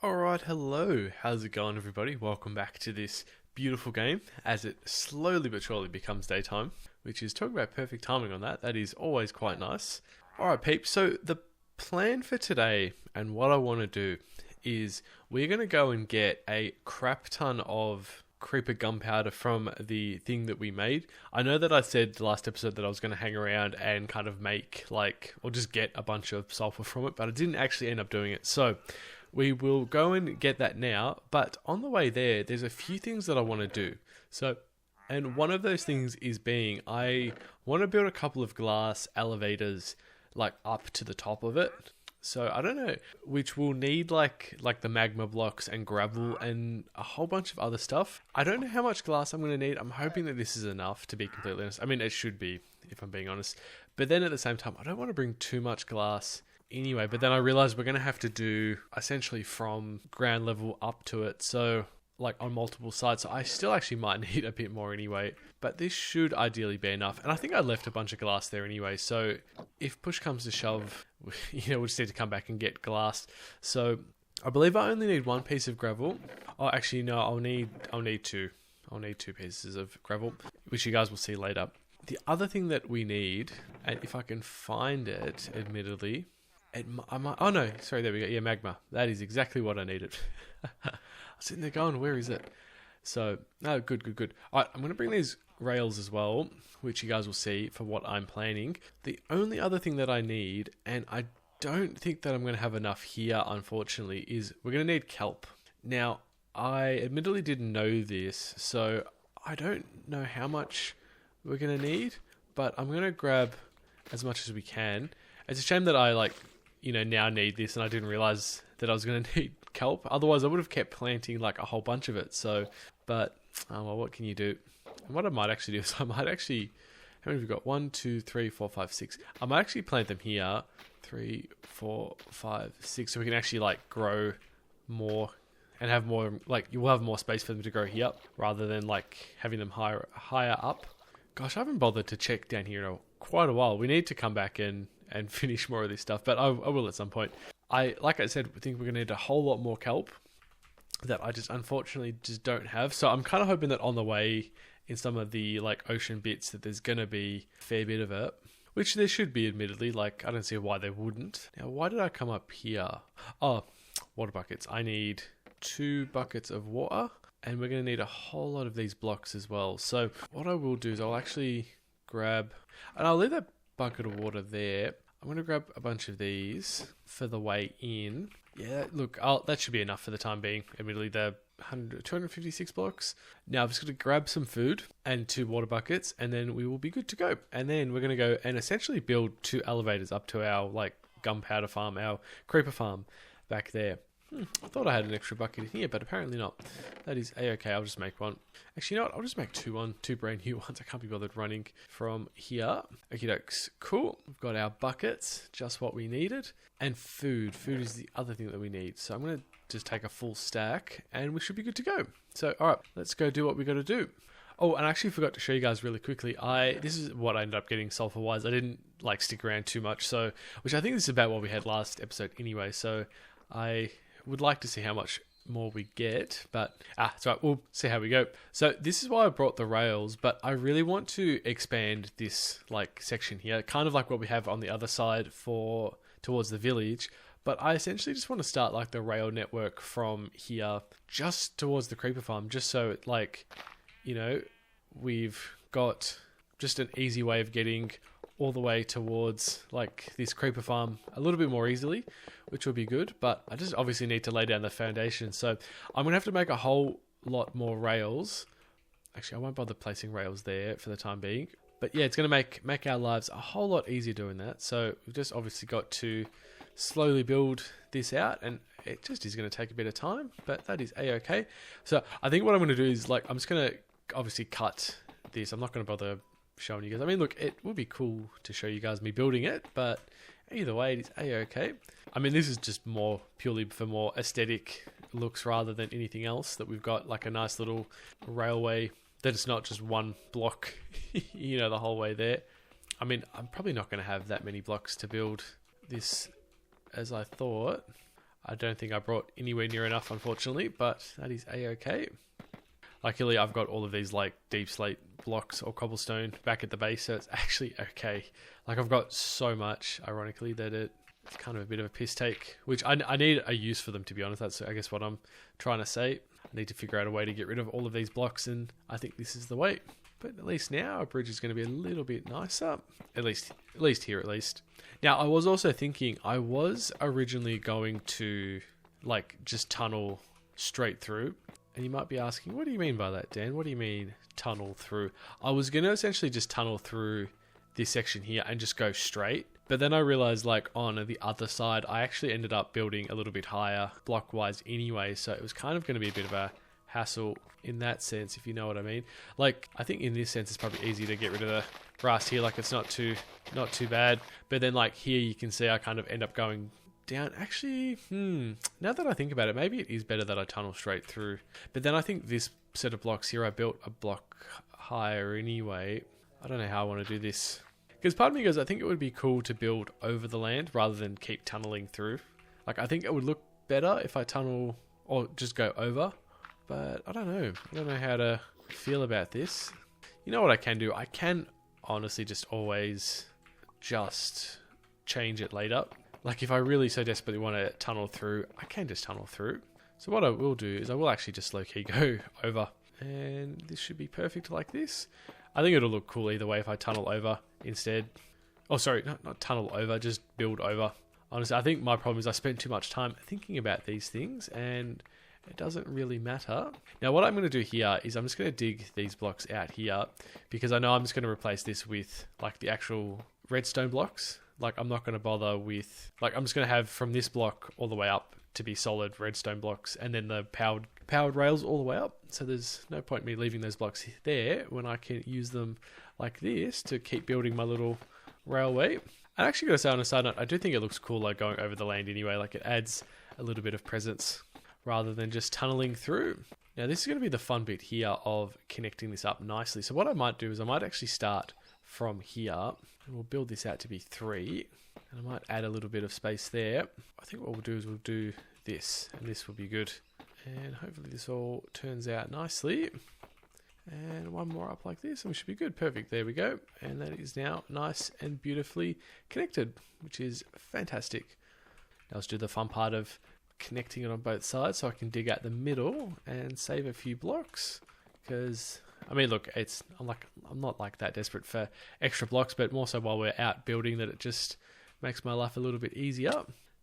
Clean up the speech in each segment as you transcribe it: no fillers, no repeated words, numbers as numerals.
Alright, hello. How's it going, everybody? Welcome back to this beautiful game as it slowly but surely becomes daytime, which is talking about perfect timing on that. That is always quite nice. Alright, peeps. So, the plan for today and what I want to do is we're going to go and get a crap ton of creeper gunpowder from the thing that we made. I know that I said the last episode that I was going to hang around and kind of make or just get a bunch of sulfur from it, but I didn't actually end up doing it. So we will go and get that now, but on the way there's a few things that I want to do. And one of those things is I want to build a couple of glass elevators up to the top of it. So I don't know, which will need like the magma blocks and gravel and a whole bunch of other stuff. I don't know how much glass I'm going to need. I'm hoping that this is enough, to be completely honest. I mean, it should be, if I'm being honest. But then at the same time, I don't want to bring too much glass anyway. But then I realized we're going to have to do essentially from ground level up to it. So on multiple sides. So I still actually might need a bit more anyway. But this should ideally be enough. And I think I left a bunch of glass there anyway. So if push comes to shove, we'll just need to come back and get glass. So I believe I only need one piece of gravel. Oh, actually, no, I'll need two. I'll need two pieces of gravel, which you guys will see later. The other thing that we need, and if I can find it, admittedly, oh no, sorry, there we go. Yeah, magma. That is exactly what I needed. I was sitting there going, where is it? So, no, good. All right, I'm going to bring these rails as well, which you guys will see for what I'm planning. The only other thing that I need, and I don't think that I'm going to have enough here, unfortunately, is we're going to need kelp. Now, I admittedly didn't know this, so I don't know how much we're going to need, but I'm going to grab as much as we can. It's a shame that I now need this, and I didn't realize that I was going to need kelp. Otherwise, I would have kept planting a whole bunch of it. So, but well, what can you do? And what I might actually do is how many have we got? 1, 2, 3, 4, 5, 6. I might actually plant them here. 3, 4, 5, 6. So we can actually grow more and have more. You will have more space for them to grow here rather than having them higher up. Gosh, I haven't bothered to check down here in quite a while. We need to come back and finish more of this stuff, but I will at some point. Like I said, I think we're going to need a whole lot more kelp that I just unfortunately just don't have. So I'm kind of hoping that on the way in some of the ocean bits that there's going to be a fair bit of it, which there should be, admittedly. I don't see why there wouldn't. Now, why did I come up here? Oh, water buckets. I need 2 buckets of water, and we're going to need a whole lot of these blocks as well. So what I will do is I'll actually grab, and I'll leave that bucket of water there. I'm going to grab a bunch of these for the way in. Yeah, look, that should be enough for the time being. Admittedly, they're 256 blocks. Now, I'm just going to grab some food and 2 water buckets, and then we will be good to go. And then we're going to go and essentially build 2 elevators up to our gunpowder farm, our creeper farm back there. I thought I had an extra bucket in here, but apparently not. That is a-okay. I'll just make one. Actually, you know what? I'll just make 2 brand new ones. I can't be bothered running from here. Okie dokes. Cool. We've got our buckets, just what we needed. And food. Food is the other thing that we need. So I'm going to just take a full stack, and we should be good to go. So, all right, let's go do what we got to do. Oh, and I actually forgot to show you guys really quickly. This is what I ended up getting sulfur-wise. I didn't stick around too much, which I think this is about what we had last episode anyway. So I would like to see how much more we get, but it's right, we'll see how we go. So this is why I brought the rails, but I really want to expand this section here, kind of like what we have on the other side towards the village. But I essentially just want to start the rail network from here just towards the creeper farm, just so we've got just an easy way of getting all the way towards this creeper farm a little bit more easily, which will be good. But I just obviously need to lay down the foundation. So I'm going to have to make a whole lot more rails. Actually, I won't bother placing rails there for the time being. But yeah, it's going to make our lives a whole lot easier doing that. So we've just obviously got to slowly build this out, and it just is going to take a bit of time, but that is a-okay. So I think what I'm going to do is I'm just going to obviously cut this. I'm not going to bother showing you guys. I mean, look, it would be cool to show you guys me building it, but either way, it is a-okay. I mean, this is just more purely for more aesthetic looks rather than anything else, that we've got a nice little railway, that it's not just one block, the whole way there. I mean, I'm probably not going to have that many blocks to build this as I thought. I don't think I brought anywhere near enough, unfortunately, but that is a-okay. Luckily, I've got all of these like deep slate blocks or cobblestone back at the base, so it's actually okay. Like I've got so much, ironically, that it's kind of a bit of a piss take, which I need a use for them, to be honest. That's, I guess, what I'm trying to say. I need to figure out a way to get rid of all of these blocks, and I think this is the way. But at least now our bridge is going to be a little bit nicer, at least here at least. Now, I was also thinking I was originally going to like just tunnel straight through. And you might be asking, what do you mean by that, Dan? What do you mean tunnel through? I was going to essentially just tunnel through this section here and just go straight. But then I realized like on the other side, I actually ended up building a little bit higher block-wise anyway. So it was kind of going to be a bit of a hassle in that sense, if you know what I mean. Like, I think in this sense, it's probably easy to get rid of the grass here. Like, it's not too bad. But then like here, you can see I kind of end up going down. Actually, now that I think about it, maybe it is better that I tunnel straight through. But then I think this set of blocks here, I built a block higher anyway. I don't know how I want to do this. Because part of me goes, I think it would be cool to build over the land rather than keep tunneling through. Like, I think it would look better if I tunnel or just go over. But I don't know. I don't know how to feel about this. You know what I can do? I can honestly just always just change it later. Like if I really so desperately want to tunnel through, I can just tunnel through. So what I will do is I will actually just low-key go over. And this should be perfect like this. I think it'll look cool either way if I tunnel over instead. Oh, sorry, not tunnel over, just build over. Honestly, I think my problem is I spend too much time thinking about these things and it doesn't really matter. Now, what I'm going to do here is I'm just going to dig these blocks out here because I know I'm just going to replace this with like the actual redstone blocks. Like I'm not going to bother with, like I'm just going to have from this block all the way up to be solid redstone blocks and then the powered rails all the way up. So there's no point in me leaving those blocks there when I can use them like this to keep building my little railway. I actually got to say on a side note, I do think it looks cooler going over the land anyway. Like it adds a little bit of presence rather than just tunneling through. Now this is going to be the fun bit here of connecting this up nicely. So what I might do is I might actually start from here and we'll build this out to be 3. And I might add a little bit of space there. I think what we'll do is we'll do this and this will be good. And hopefully this all turns out nicely. And one more up like this and we should be good. Perfect. There we go. And that is now nice and beautifully connected, which is fantastic. Now let's do the fun part of connecting it on both sides so I can dig out the middle and save a few blocks. Because, I mean, look, I'm not like that desperate for extra blocks, but more so while we're out building that it just makes my life a little bit easier.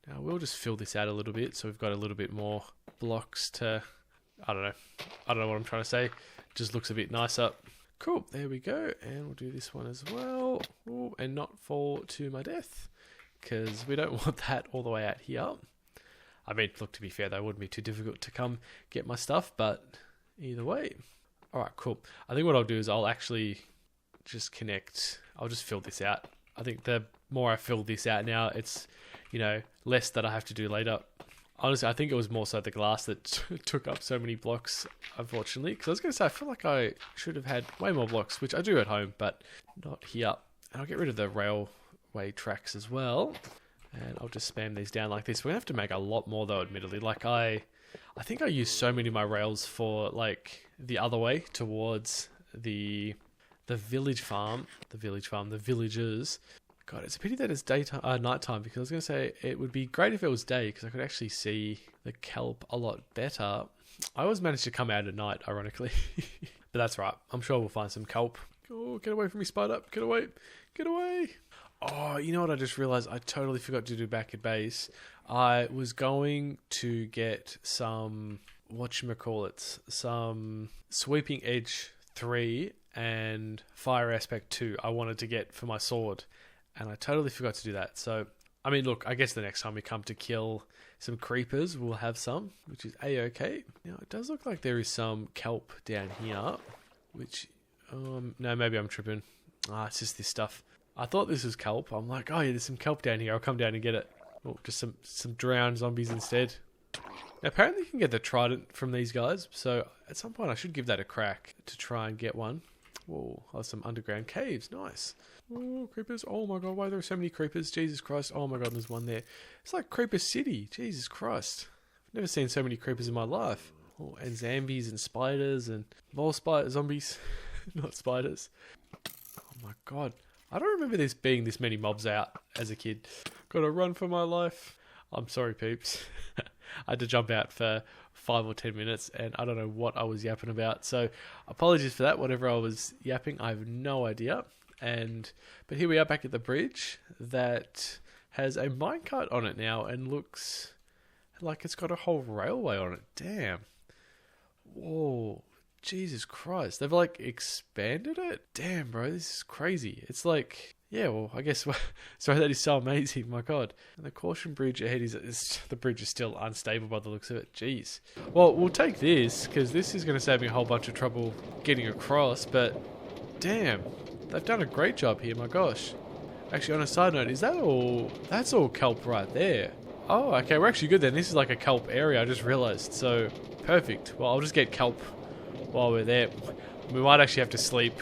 Now we'll just fill this out a little bit so we've got a little bit more blocks to, I don't know what I'm trying to say. Just looks a bit nicer. Cool, there we go. And we'll do this one as well. Ooh, and not fall to my death because we don't want that all the way out here. I mean, look, to be fair, that wouldn't be too difficult to come get my stuff, but either way. All right, cool. I think what I'll do is I'll actually just connect. I'll just fill this out. I think the more I fill this out now, it's, less that I have to do later. Honestly, I think it was more so the glass that took up so many blocks, unfortunately. Because I was going to say, I feel like I should have had way more blocks, which I do at home, but not here. And I'll get rid of the railway tracks as well. And I'll just spam these down like this. We're going to have to make a lot more, though, admittedly. Like, I think I used so many of my rails for, like, the other way towards the village farm. The villagers. God, it's a pity that it's nighttime, because I was going to say it would be great if it was day, because I could actually see the kelp a lot better. I always managed to come out at night, ironically. But that's right. I'm sure we'll find some kelp. Oh, get away from me, spider. Get away. Get away. Oh, you know what I just realized? I totally forgot to do back at base. I was going to get some, some Sweeping Edge 3 and Fire Aspect 2 I wanted to get for my sword. And I totally forgot to do that. So, I mean, look, I guess the next time we come to kill some creepers, we'll have some, which is a-okay. Now, it does look like there is some kelp down here, which, no, maybe I'm tripping. It's just this stuff. I thought this was kelp. I'm like, oh yeah, there's some kelp down here. I'll come down and get it. Oh, just some drowned zombies instead. Now, apparently you can get the trident from these guys. So, at some point I should give that a crack to try and get one. Whoa, oh, some underground caves. Nice. Oh, creepers. Oh my god, why are there so many creepers? Jesus Christ. Oh my god, there's one there. It's like Creeper City. Jesus Christ. I've never seen so many creepers in my life. Oh, and zombies and spiders and more zombies. Not spiders. Oh my god. I don't remember this being this many mobs out as a kid. Gotta run for my life. I'm sorry, peeps. I had to jump out for 5 or 10 minutes and I don't know what I was yapping about. So apologies for that. Whatever I was yapping, I have no idea. But here we are back at the bridge that has a minecart on it now and looks like it's got a whole railway on it. Damn. Whoa. Jesus Christ. They've like expanded it? Damn, bro. This is crazy. It's like... Yeah, well, I guess... Sorry, that is so amazing. My God. And the caution bridge ahead the bridge is still unstable by the looks of it. Jeez. Well, we'll take this, because this is going to save me a whole bunch of trouble getting across, but... Damn. They've done a great job here, my gosh. Actually, on a side note, is that all... That's all kelp right there. Oh, okay, we're actually good then. This is like a kelp area, I just realised. So, perfect. Well, I'll just get kelp while we're there. We might actually have to sleep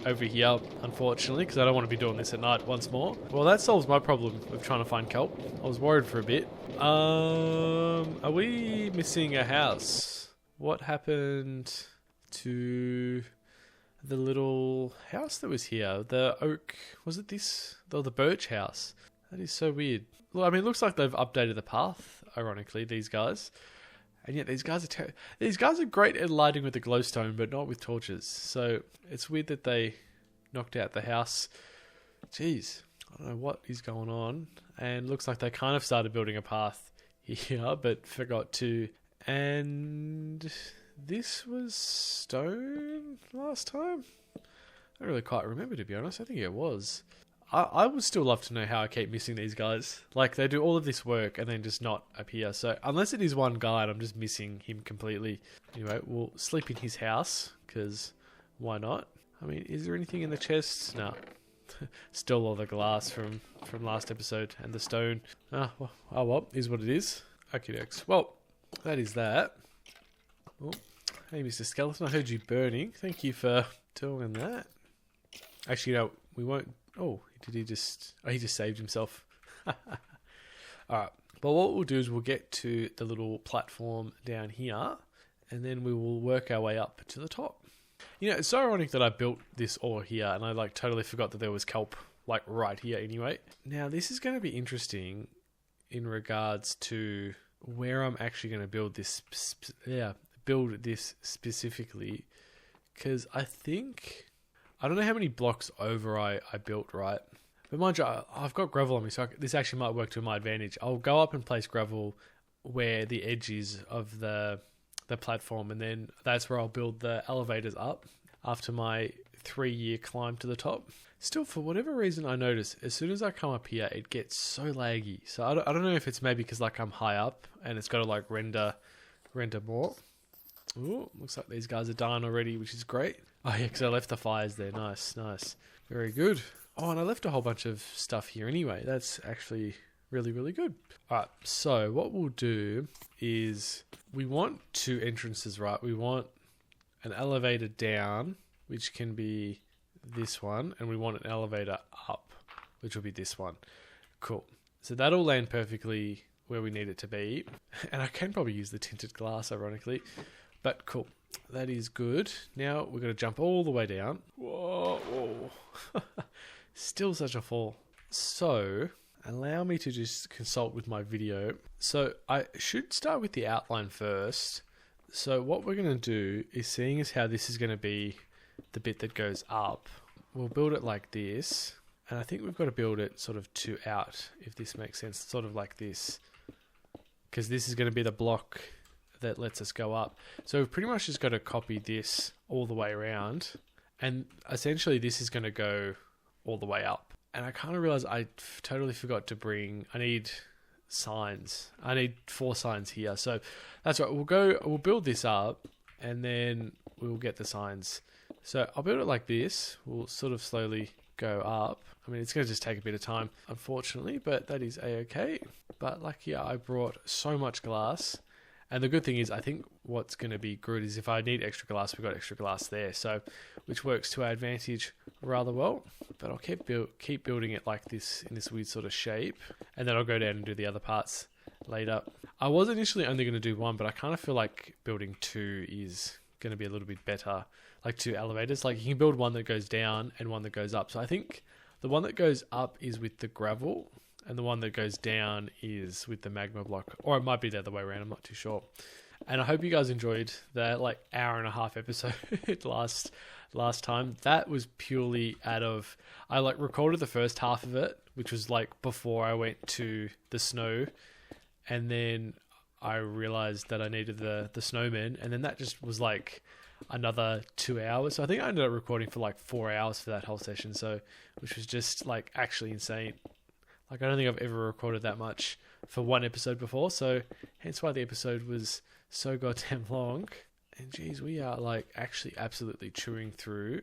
over here, unfortunately, because I don't want to be doing this at night once more. Well, that solves my problem of trying to find kelp. I was worried for a bit. Are we missing a house? What happened to the little house that was here? The oak, was it this? The birch house. That is so weird. Well, I mean, it looks like they've updated the path, ironically, these guys. And yet these guys are great at lighting with the glowstone, but not with torches. So it's weird that they knocked out the house. Jeez, I don't know what is going on. And looks like they kind of started building a path here, but forgot to. And this was stone last time? I don't really quite remember, to be honest. I think it was. I would still love to know how I keep missing these guys. Like, they do all of this work and then just not appear. So, unless it is one guy and I'm just missing him completely. Anyway, we'll sleep in his house, because why not? I mean, is there anything in the chest? No. Still all the glass from last episode and the stone. Well, is what it is. Okie dokes. Well, that is that. Oh, hey, Mr. Skeleton, I heard you burning. Thank you for doing that. Actually, no, we won't. Oh, did he just... Oh, he just saved himself. Alright. Well, what we'll do is we'll get to the little platform down here, and then we will work our way up to the top. You know, it's so ironic that I built this ore here, and I, like, totally forgot that there was kelp, like, right here anyway. Now, this is going to be interesting in regards to where I'm actually going to build this... build this specifically, because I think... I don't know how many blocks over I built, right? But mind you, I've got gravel on me, so this actually might work to my advantage. I'll go up and place gravel where the edge is of the platform, and then that's where I'll build the elevators up after my 3-year climb to the top. Still, for whatever reason, I notice as soon as I come up here, it gets so laggy. So I don't know if it's maybe because like I'm high up and it's got to like render more. Ooh, looks like these guys are dying already, which is great. Oh yeah, because I left the fires there. Nice. Very good. Oh, and I left a whole bunch of stuff here anyway. That's actually really, really good. Alright, so what we'll do is we want 2 entrances, right? We want an elevator down, which can be this one, and we want an elevator up, which will be this one. Cool. So that'll land perfectly where we need it to be. And I can probably use the tinted glass, ironically. But cool. That is good. Now we're going to jump all the way down. Whoa. Still such a fall. So, allow me to just consult with my video. So, I should start with the outline first. So, what we're going to do is, seeing as how this is going to be the bit that goes up, we'll build it like this. And I think we've got to build it sort of to out, if this makes sense. Sort of like this. Because this is going to be the block that lets us go up. So we've pretty much just got to copy this all the way around, and essentially this is going to go all the way up. And I kind of realized I totally forgot to bring, I need signs. I need 4 signs here. So that's right. We'll build this up and then we'll get the signs. So I'll build it like this. We'll sort of slowly go up. I mean, it's going to just take a bit of time, unfortunately, but that is a-okay. But like, yeah, I brought so much glass. And the good thing is, I think what's going to be good is if I need extra glass, we've got extra glass there, so which works to our advantage rather well. But I'll keep building it like this, in this weird sort of shape, and then I'll go down and do the other parts later. I was initially only going to do one, but I kind of feel like building two is going to be a little bit better, like two elevators. Like you can build one that goes down and one that goes up. So I think the one that goes up is with the gravel, and the one that goes down is with the magma block, or it might be the other way around, I'm not too sure. And I hope you guys enjoyed that like hour and a half episode last time. That was purely out of, I like recorded the first half of it, which was like before I went to the snow, and then I realized that I needed the snowman, and then that just was like another 2 hours. So I think I ended up recording for like 4 hours for that whole session, so which was just like actually insane. Like, I don't think I've ever recorded that much for one episode before, so hence why the episode was so goddamn long. And geez, we are like actually absolutely chewing through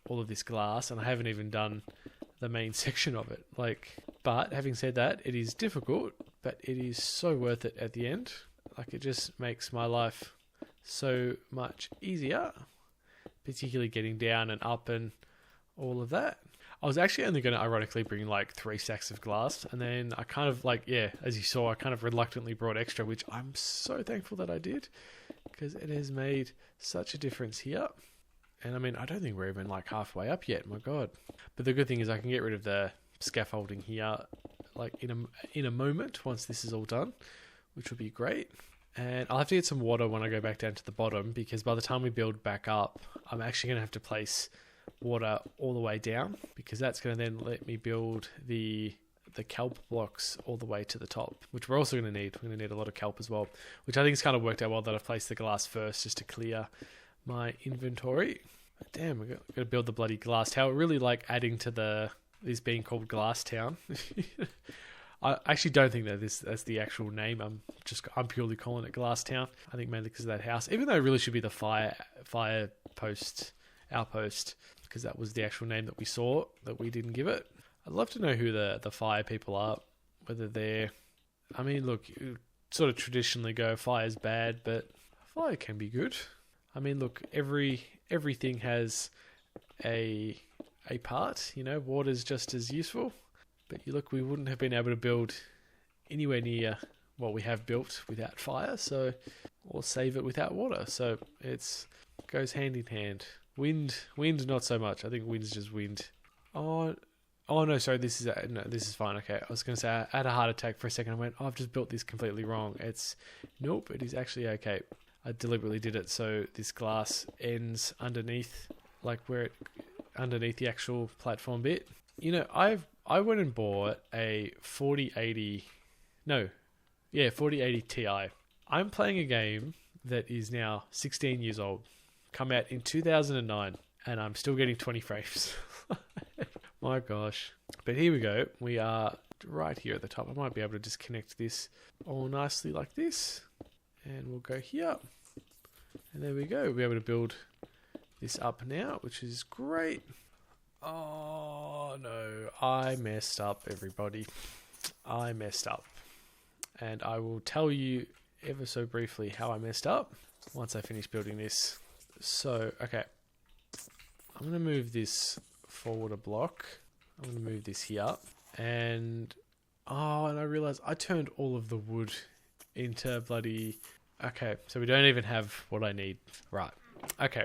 all of this glass, and I haven't even done the main section of it. Like, but having said that, it is difficult, but it is so worth it at the end. Like, it just makes my life so much easier, particularly getting down and up and all of that. I was actually only going to ironically bring like 3 stacks of glass, and then I kind of like, yeah, as you saw, I kind of reluctantly brought extra, which I'm so thankful that I did, because it has made such a difference here. And I mean, I don't think we're even like halfway up yet, my God. But the good thing is I can get rid of the scaffolding here like in a moment once this is all done, which will be great. And I'll have to get some water when I go back down to the bottom, because by the time we build back up, I'm actually going to have to place water all the way down, because that's going to then let me build the kelp blocks all the way to the top, which we're also going to need. We're going to need a lot of kelp as well, which I think has kind of worked out well that I've placed the glass first just to clear my inventory. But damn, we've got to build the bloody glass tower. Really like adding to this being called Glass Town. I actually don't think that that's the actual name. I'm purely calling it Glass Town. I think mainly because of that house, even though it really should be the fire post outpost, because that was the actual name that we saw that we didn't give it. I'd love to know who the fire people are, whether they're, I mean, look, you sort of traditionally go fire's bad, but fire can be good. I mean, look, everything has a part, you know, water's just as useful. But you look, we wouldn't have been able to build anywhere near what we have built without fire, so, or save it without water. So it goes hand in hand. Wind, not so much. I think wind's just wind. Oh no, sorry. This is fine. Okay, I was going to say I had a heart attack for a second. I went, I've just built this completely wrong. Nope. It is actually okay. I deliberately did it so this glass ends underneath, like underneath the actual platform bit. You know, I went and bought a 4080 Ti. I'm playing a game that is now 16 years old. Come out in 2009, and I'm still getting 20 frames. My gosh. But here we go. We are right here at the top. I might be able to disconnect this all nicely like this. And we'll go here. And there we go. We'll be able to build this up now, which is great. Oh no, I messed up, everybody. I messed up. And I will tell you ever so briefly how I messed up once I finish building this. So, okay, I'm going to move this forward a block. I'm going to move this here. And I realized I turned all of the wood into bloody... Okay, so we don't even have what I need. Right. Okay,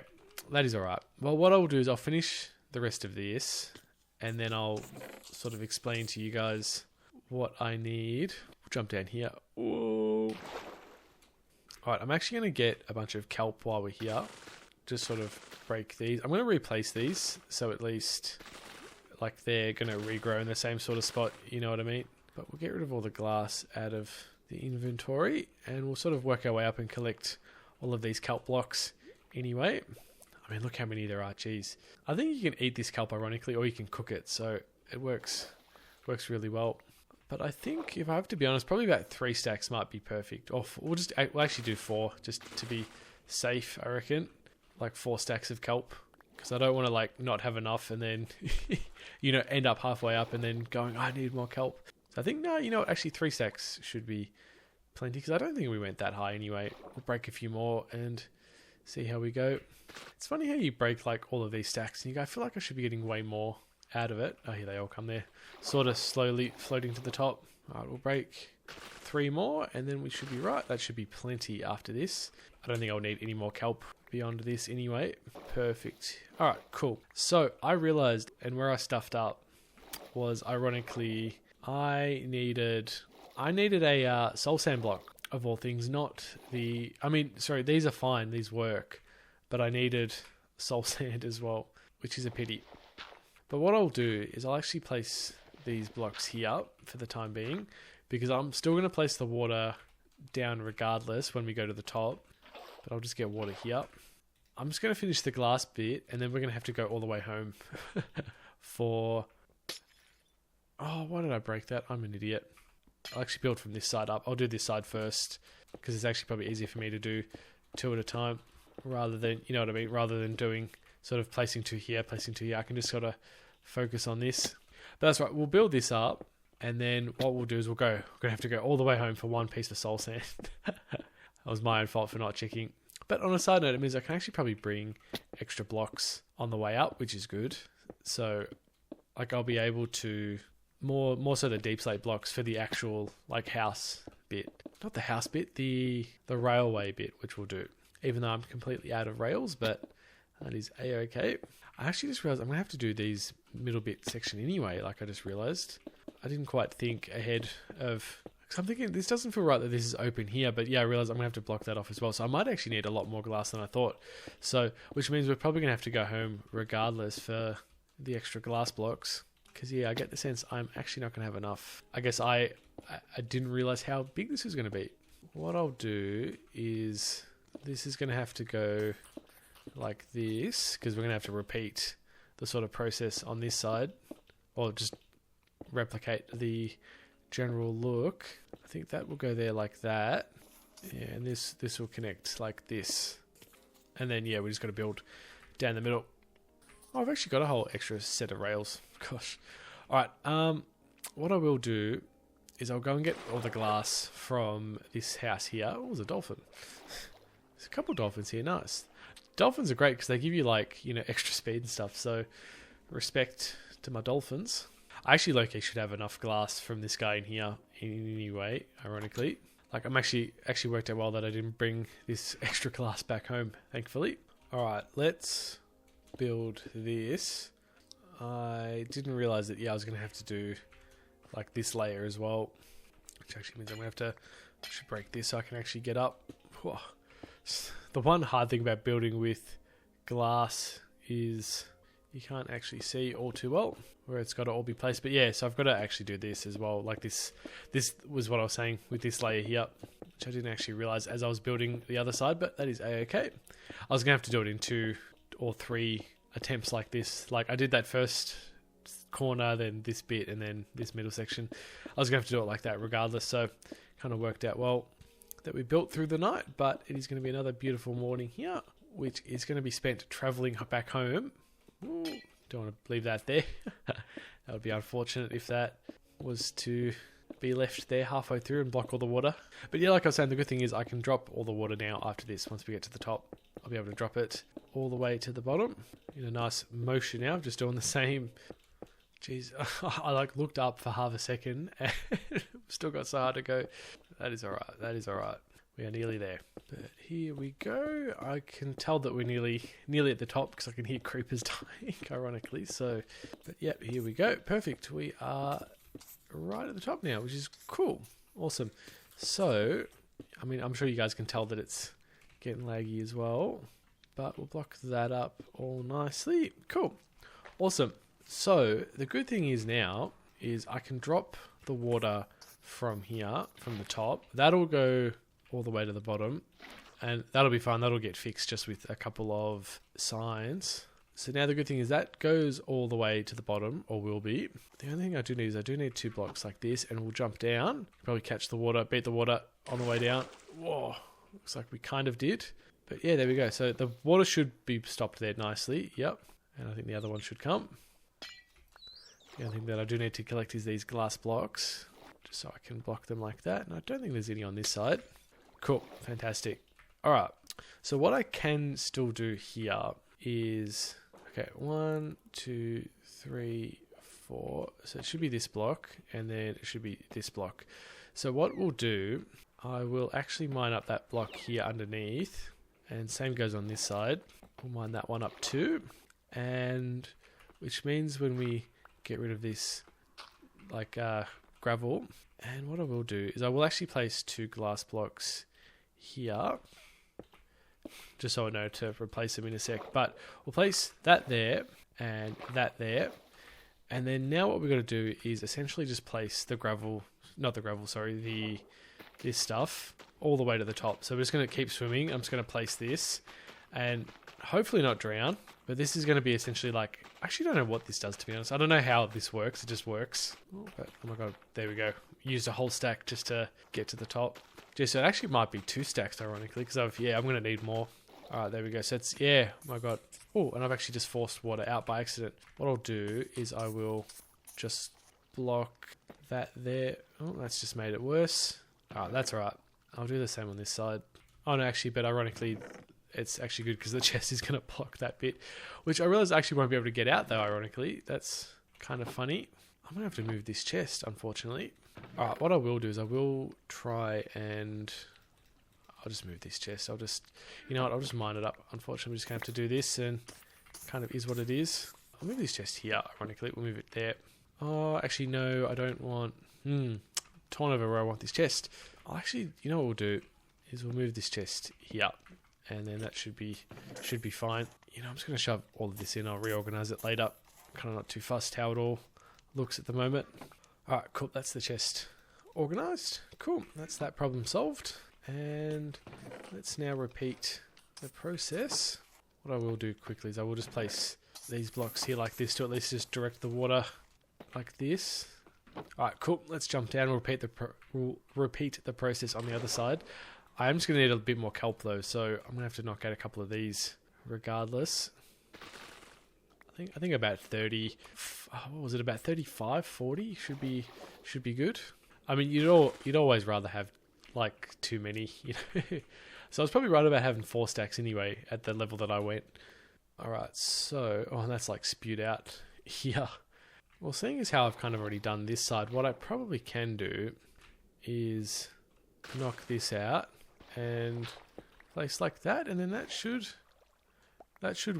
that is all right. Well, what I'll do is I'll finish the rest of this, and then I'll sort of explain to you guys what I need. We'll jump down here. Whoa. All right, I'm actually going to get a bunch of kelp while we're here. Just sort of break these. I'm going to replace these, so at least like they're going to regrow in the same sort of spot, you know what I mean? But we'll get rid of all the glass out of the inventory, and we'll sort of work our way up and collect all of these kelp blocks anyway. I mean, look how many there are, geez. I think you can eat this kelp ironically, or you can cook it, so it works really well. But I think, if I have to be honest, probably about 3 stacks might be perfect. Or we'll actually do 4, just to be safe, I reckon. Like 4 stacks of kelp, because I don't want to like not have enough and then you know, end up halfway up and then going, I need more kelp. So I think, no, you know what, actually 3 stacks should be plenty, because I don't think we went that high anyway. We'll break a few more and see how we go. It's funny how you break like all of these stacks and you go, I feel like I should be getting way more out of it. Oh, here they all come there. Sort of slowly floating to the top. All right, we'll break 3 more and then we should be right. That should be plenty after this. I don't think I'll need any more kelp beyond this anyway. Perfect. All right, cool. So I realized, and where I stuffed up was ironically, I needed a soul sand block of all things, not the, I mean, sorry, these are fine, these work, but I needed soul sand as well, which is a pity. But what I'll do is I'll actually place these blocks here for the time being, because I'm still going to place the water down regardless when we go to the top, but I'll just get water here. I'm just going to finish the glass bit, and then we're going to have to go all the way home for... Oh, why did I break that? I'm an idiot. I'll actually build from this side up. I'll do this side first, because it's actually probably easier for me to do 2 at a time, rather than, you know what I mean, rather than doing sort of placing 2 here, placing 2 here. I can just sort of focus on this. But that's right, we'll build this up, and then what we'll do is we're going to have to go all the way home for 1 piece of soul sand. That was my own fault for not checking. But on a side note, it means I can actually probably bring extra blocks on the way up, which is good. So like I'll be able to more so the deep slate blocks for the actual like house bit. Not the house bit, the railway bit, which we'll do. Even though I'm completely out of rails, but that is a-okay. I actually just realized I'm going to have to do these middle bit section anyway, like I just realized. I didn't quite think ahead of... Because I'm thinking, this doesn't feel right that this is open here, but yeah, I realized I'm going to have to block that off as well. So I might actually need a lot more glass than I thought. So, which means we're probably going to have to go home regardless for the extra glass blocks. Because yeah, I get the sense I'm actually not going to have enough. I guess I didn't realize how big this was going to be. What I'll do is, this is going to have to go like this, because we're going to have to repeat the sort of process on this side, or just replicate the general look. I think that will go there like that. Yeah, and this will connect like this. And then yeah, we just got to build down the middle. Oh, I've actually got a whole extra set of rails. Gosh. Alright, what I will do is I'll go and get all the glass from this house here. Oh, there's a dolphin. There's a couple of dolphins here, nice. Dolphins are great because they give you like, you know, extra speed and stuff, so respect to my dolphins. I actually low-key should have enough glass from this guy in here anyway, ironically. Like, I'm actually worked out well that I didn't bring this extra glass back home, thankfully. Alright, let's build this. I didn't realize that, yeah, I was going to have to do like this layer as well, which actually means I'm going to have to, I should break this so I can actually get up. Whoa. The one hard thing about building with glass is you can't actually see all too well where it's got to all be placed. But yeah, so I've got to actually do this as well. Like this was what I was saying with this layer here, which I didn't actually realize as I was building the other side, but that is a-okay. I was going to have to do it in 2 or 3 attempts like this. Like I did that first corner, then this bit, and then this middle section. I was going to have to do it like that regardless, so kind of worked out well that we built through the night, but it is going to be another beautiful morning here, which is going to be spent traveling back home. Ooh, don't want to leave that there. That would be unfortunate if that was to be left there halfway through and block all the water. But yeah, like I was saying, the good thing is I can drop all the water now after this. Once we get to the top, I'll be able to drop it all the way to the bottom in a nice motion now, just doing the same. Jeez, I like looked up for half a second and still got so hard to go. That is alright, that is alright. We are nearly there. But here we go. I can tell that we're nearly at the top because I can hear creepers dying, ironically. So, but yeah, here we go. Perfect. We are right at the top now, which is cool. Awesome. So, I mean, I'm sure you guys can tell that it's getting laggy as well, but we'll block that up all nicely. Cool. Awesome. So, the good thing is now is I can drop the water from here, from the top. That'll go all the way to the bottom, and that'll be fine. That'll get fixed just with a couple of signs. So now the good thing is that goes all the way to the bottom, or will be. The only thing I do need is I do need 2 blocks like this, and we'll jump down, probably catch the water, beat the water on the way down. Whoa, looks like we kind of did. But yeah, there we go. So the water should be stopped there nicely. Yep, and I think the other one should come. The only thing that I do need to collect is these glass blocks. just so I can block them like that. And I don't think there's any on this side. Cool, fantastic. All right, so what I can still do here is, okay, 1, 2, 3, 4. So it should be this block, and then it should be this block. So what we'll do, I will actually mine up that block here underneath, and same goes on this side. We'll mine that one up too, and which means when we get rid of this like gravel, and what I will do is I will actually place 2 glass blocks here, just so I know to replace them in a sec. But we'll place that there and that there, and then now what we're going to do is essentially just place the gravel, not the gravel, sorry, this stuff all the way to the top. So we're just going to keep swimming. I'm just going to place this and hopefully not drown, but this is going to be essentially like, I actually don't know what this does, to be honest. I don't know how this works. It just works. Oh my god, there we go. Used a whole stack just to get to the top. Just, so it actually might be 2 stacks ironically, because I'm going to need more. All right, there we go. So it's, yeah, oh my god. Oh, and I've actually just forced water out by accident. What I'll do is I will just block that there. Oh, that's just made it worse. All right, that's all right. I'll do the same on this side. Oh no, actually, but ironically, it's actually good because the chest is going to block that bit, which I realize I actually won't be able to get out though, ironically. That's kind of funny. I'm going to have to move this chest, unfortunately. All right, what I will do is I will try and I'll just move this chest. I'll just, you know what, I'll just mine it up. Unfortunately, we're just going to have to do this, and kind of is what it is. I'll move this chest here, ironically. We'll move it there. Oh, actually, no, I don't want... torn over where I want this chest. I'll actually, you know what we'll do is we'll move this chest here, and then that should be fine. You know, I'm just going to shove all of this in. I'll reorganize it later. Kind of not too fussed how it all looks at the moment. All right, cool. That's the chest organized. Cool. That's that problem solved. And let's now repeat the process. What I will do quickly is I will just place these blocks here like this to at least just direct the water like this. Alright, cool. Let's jump down. We'll repeat the process on the other side. I am just going to need a bit more kelp though, so I'm going to have to knock out a couple of these regardless. I think about 30. What was it? About 35, 40 should be good. I mean, you'd always rather have like too many, you know. So I was probably right about having 4 stacks anyway at the level that I went. Alright, so and that's like spewed out here. Well, seeing as how I've kind of already done this side, what I probably can do is knock this out and place like that, and then that should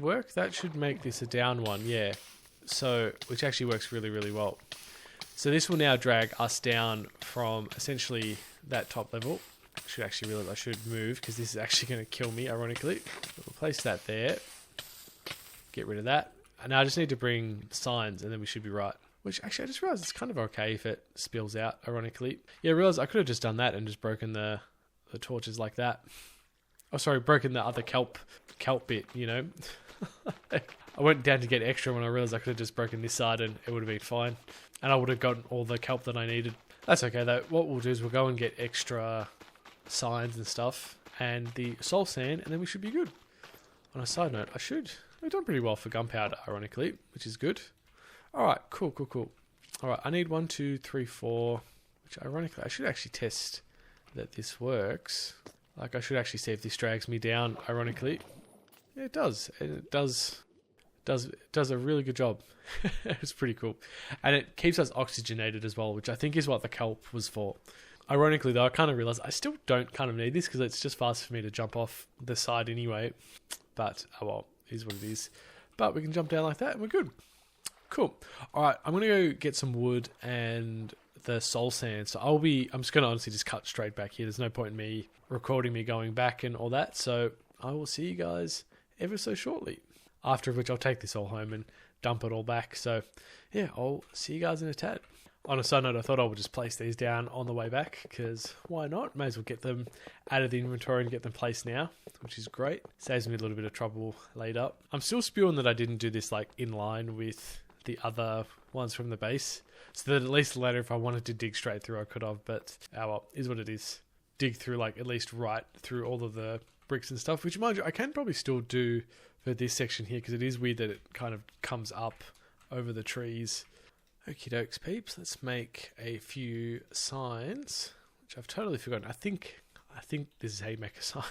work. That should make this a down one, yeah. So, which actually works really, really well. So this will now drag us down from essentially that top level. I should actually realize I should move because this is actually going to kill me, ironically. We'll place that there. Get rid of that. And now I just need to bring signs and then we should be right. Which actually I just realized it's kind of okay if it spills out, ironically. Yeah, I realized I could have just done that and just broken the torches like that. Oh, sorry, broken the other kelp bit, you know. I went down to get extra when I realized I could have just broken this side and it would have been fine. And I would have gotten all the kelp that I needed. That's okay though. What we'll do is we'll go and get extra signs and stuff and the soul sand, and then we should be good. On a side note, we've done pretty well for gunpowder, ironically, which is good. Alright, cool. Alright, I need 1, 2, 3, 4, which ironically, I should actually test that this works. Like, I should actually see if this drags me down, ironically. Yeah, it does. And it does a really good job. It's pretty cool. And it keeps us oxygenated as well, which I think is what the kelp was for. Ironically, though, I kind of realised I still don't kind of need this because it's just fast for me to jump off the side anyway. But, oh well, it is what it is. But we can jump down like that and we're good. Cool. Alright, I'm going to go get some wood and the soul sand. So I'm just going to honestly just cut straight back here. There's no point in me recording me going back and all that. So I will see you guys ever so shortly. After which I'll take this all home and dump it all back. So yeah, I'll see you guys in a tad. On a side note, I thought I would just place these down on the way back because why not? May as well get them out of the inventory and get them placed now, which is great. Saves me a little bit of trouble later. I'm still spewing that I didn't do this like in line with the other ones from the base, so that at least later if I wanted to dig straight through I could have, but well, is what it is. Dig through like at least right through all of the bricks and stuff, which mind you I can probably still do for this section here because it is weird that it kind of comes up over the trees. Okie dokes, peeps. Let's make a few signs, which I've totally forgotten. I think this is how you make a sign.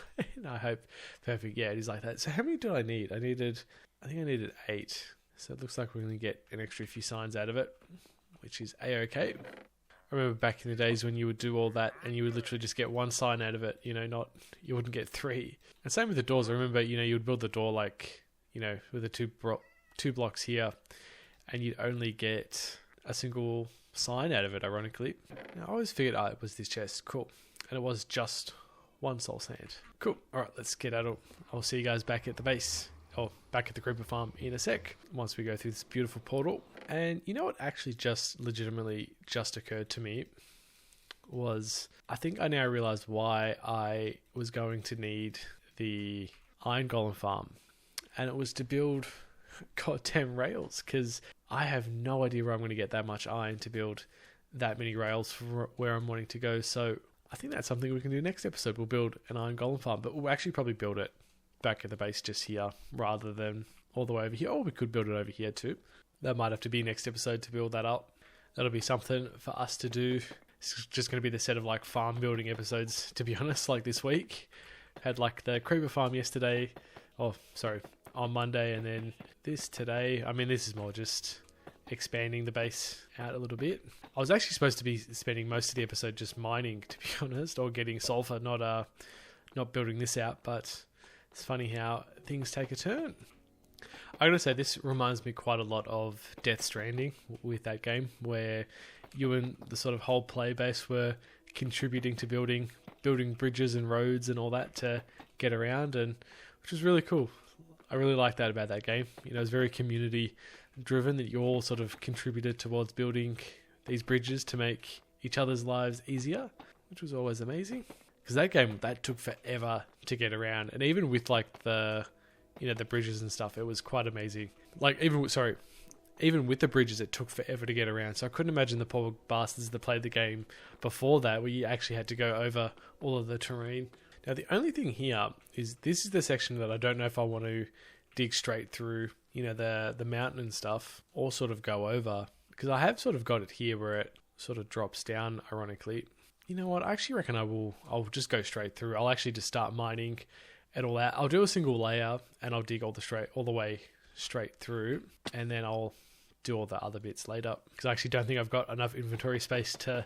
I hope. Perfect. Yeah, it is like that. So how many did I need? I think I needed 8. So it looks like we're going to get an extra few signs out of it, which is a-okay. I remember back in the days when you would do all that and you would literally just get 1 sign out of it, you wouldn't get 3. And same with the doors. I remember, you would build the door like, with the two blocks here, and you'd only get a single sign out of it, ironically. Now, I always figured, it was this chest. Cool. And it was just 1 soul sand. Cool. All right, let's get at it. I'll see you guys back at the base, or back at the creeper farm in a sec, once we go through this beautiful portal. And you know what actually just legitimately just occurred to me was, I think I now realized why I was going to need the iron golem farm. And it was to build goddamn rails, because I have no idea where I'm going to get that much iron to build that many rails for where I'm wanting to go. So I think that's something we can do next episode. We'll build an iron golem farm, but we'll actually probably build it back at the base just here rather than all the way over here. Or we could build it over here too. That might have to be next episode to build that up. That'll be something for us to do. It's just going to be the set of like farm building episodes, to be honest, like this week. Had like the creeper farm yesterday, on Monday, and then this today. I mean, this is more just expanding the base out a little bit. I was actually supposed to be spending most of the episode just mining, to be honest, or getting sulfur, not building this out, but it's funny how things take a turn. I gotta say, this reminds me quite a lot of Death Stranding with that game, where you and the sort of whole play base were contributing to building bridges and roads and all that to get around, and which was really cool. I really like that about that game. It's very community driven, that you all sort of contributed towards building these bridges to make each other's lives easier, which was always amazing. Because that game, that took forever to get around, and even with like the bridges and stuff, it was quite amazing. Like even with the bridges, it took forever to get around. So I couldn't imagine the poor bastards that played the game before that, where you actually had to go over all of the terrain. Now, the only thing here is this is the section that I don't know if I want to dig straight through, the mountain and stuff, or sort of go over. Because I have sort of got it here where it sort of drops down, ironically. You know what? I actually reckon I'll just go straight through. I'll actually just start mining it all out. I'll do a single layer and I'll dig all the way straight through, and then I'll do all the other bits later, because I actually don't think I've got enough inventory space to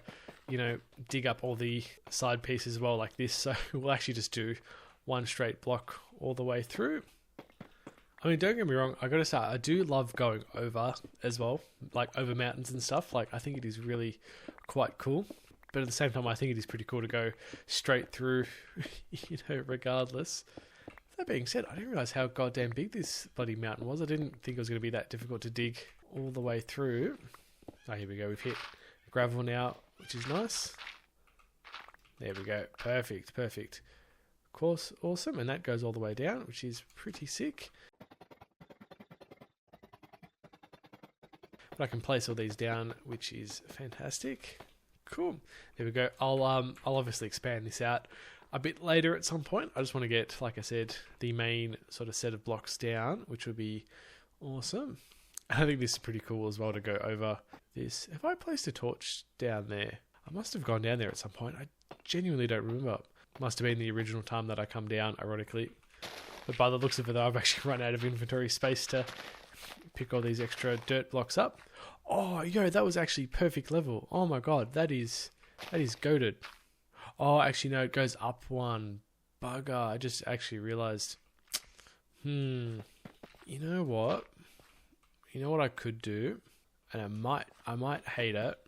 dig up all the side pieces as well like this. So we'll actually just do one straight block all the way through. I mean, don't get me wrong, I gotta say, I do love going over as well, like over mountains and stuff. Like, I think it is really quite cool, but at the same time, I think it is pretty cool to go straight through, regardless. That being said, I didn't realize how goddamn big this bloody mountain was. I didn't think it was going to be that difficult to dig all the way through. Oh, here we go. We've hit gravel now, which is nice. There we go. Perfect. Of course, awesome. And that goes all the way down, which is pretty sick. But I can place all these down, which is fantastic. Cool. There we go. I'll obviously expand this out a bit later at some point. I just want to get, like I said, the main sort of set of blocks down, which would be awesome. I think this is pretty cool as well to go over this. If I placed a torch down there, I must have gone down there at some point. I genuinely don't remember. Must have been the original time that I come down, ironically. But by the looks of it, I've actually run out of inventory space to pick all these extra dirt blocks up. Oh, that was actually perfect level. Oh my god, that is goated. Oh, actually, no, it goes up one. Bugger, I just actually realised. You know what? You know what I could do? And I might hate it,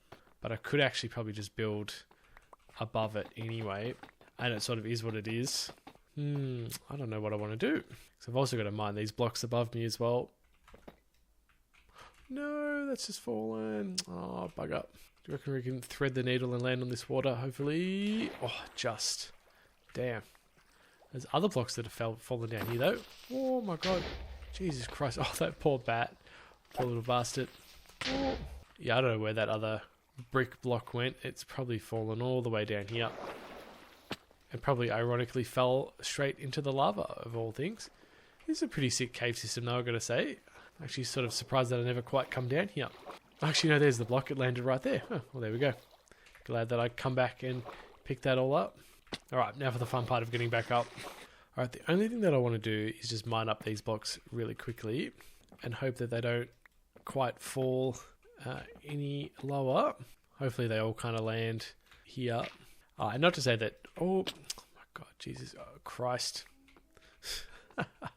but I could actually probably just build above it anyway. And it sort of is what it is. I don't know what I want to do. So I've also got to mine these blocks above me as well. No, that's just fallen. Oh, bug up. Do you reckon we can thread the needle and land on this water, hopefully? Oh, just. Damn. There's other blocks that have fallen down here, though. Oh, my God. Jesus Christ. Oh, that poor bat. Poor little bastard. Oh. Yeah, I don't know where that other brick block went. It's probably fallen all the way down here. And probably ironically fell straight into the lava, of all things. This is a pretty sick cave system, though, I've got to say. I'm actually sort of surprised that I never quite come down here. Actually, no, there's the block. It landed right there. Oh, well, there we go. Glad that I come back and pick that all up. All right, now for the fun part of getting back up. All right, the only thing that I want to do is just mine up these blocks really quickly and hope that they don't quite fall any lower. Hopefully they all kind of land here. And not to say that... Oh my God, Jesus Christ.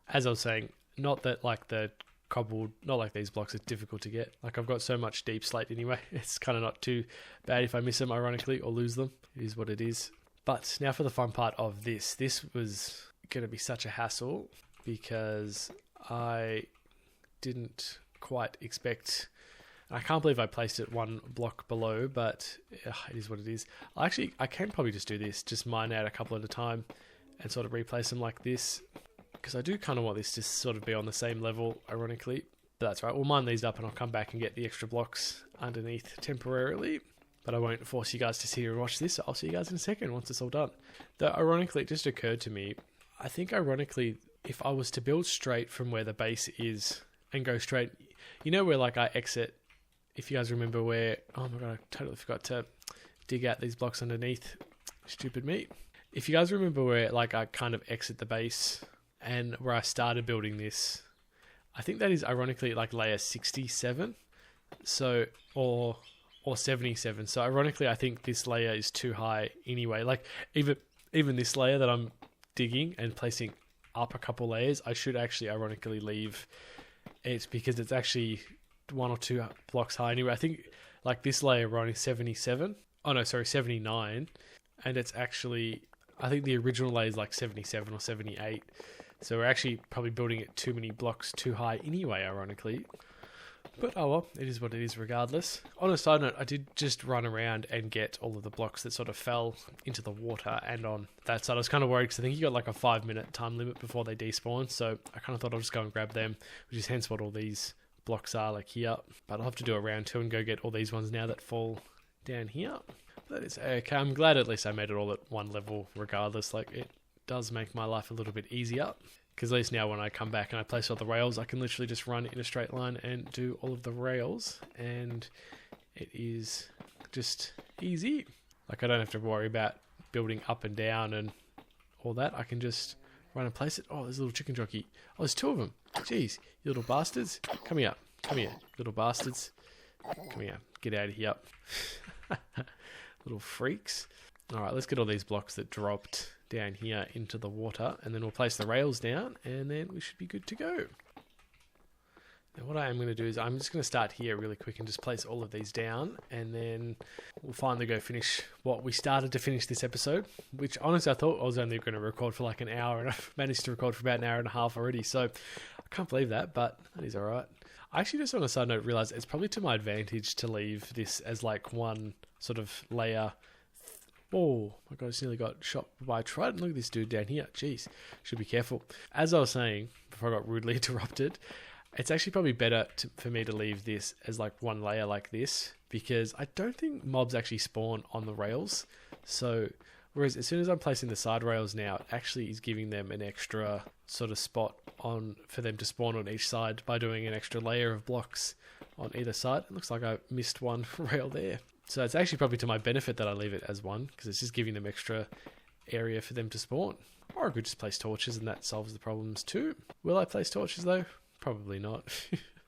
As I was saying, not that like the cobbled... Not like these blocks are difficult to get. Like I've got so much deep slate anyway. It's kind of not too bad if I miss them, ironically, or lose them. It is what it is. But now for the fun part of this. This was going to be such a hassle because I didn't quite expect... I can't believe I placed it one block below, but it is what it is. I can probably just do this, just mine out a couple at a time and sort of replace them like this, because I do kind of want this to sort of be on the same level, ironically. But that's right, we'll mine these up and I'll come back and get the extra blocks underneath temporarily. But I won't force you guys to sit here and watch this, so I'll see you guys in a second once it's all done. Though ironically, it just occurred to me, I think ironically, if I was to build straight from where the base is and go straight, you know where like I exit... If you guys remember where... Oh my God, I totally forgot to dig out these blocks underneath. Stupid me. If you guys remember where like I kind of exit the base and where I started building this, I think that is ironically like layer 67. So, or 77. So ironically, I think this layer is too high anyway. Like even this layer that I'm digging and placing up a couple layers, I should actually ironically leave it because it's actually... 1 or 2 blocks high anyway. I think like this layer we're only 77. Oh no, sorry, 79. And it's actually, I think the original layer is like 77 or 78. So we're actually probably building it too many blocks too high anyway, ironically. But oh well, it is what it is regardless. On a side note, I did just run around and get all of the blocks that sort of fell into the water, and on that side I was kind of worried because I think you got like a 5-minute time limit before they despawn. So I kind of thought I'll just go and grab them, which is hence what all these blocks are like here, but I'll have to do a round 2 and go get all these ones now that fall down here. That is okay. I'm glad at least I made it all at one level regardless. Like it does make my life a little bit easier because at least now when I come back and I place all the rails, I can literally just run in a straight line and do all of the rails, and it is just easy. Like I don't have to worry about building up and down and all that. I can just run and place it. Oh, there's a little chicken jockey. Oh, there's 2 of them. Jeez, you little bastards. Come here, little bastards. Come here, get out of here. Little freaks. All right, let's get all these blocks that dropped down here into the water, and then we'll place the rails down, and then we should be good to go. Now what I am going to do is I'm just going to start here really quick and just place all of these down, and then we'll finally go finish what we started to finish this episode, which honestly I thought I was only going to record for like an hour, and I've managed to record for about an hour and a half already, so I can't believe that, but that is alright. I actually just on a side note realised it's probably to my advantage to leave this as like one sort of layer. Oh my God, I just nearly got shot by a trident. Look at this dude down here. Jeez, should be careful. As I was saying before I got rudely interrupted, it's actually probably better for me to leave this as like one layer like this, because I don't think mobs actually spawn on the rails. So whereas as soon as I'm placing the side rails now, it actually is giving them an extra sort of spot on for them to spawn on each side by doing an extra layer of blocks on either side. It looks like I missed one rail there. So it's actually probably to my benefit that I leave it as one, because it's just giving them extra area for them to spawn. Or I could just place torches and that solves the problems too. Will I place torches though? Probably not.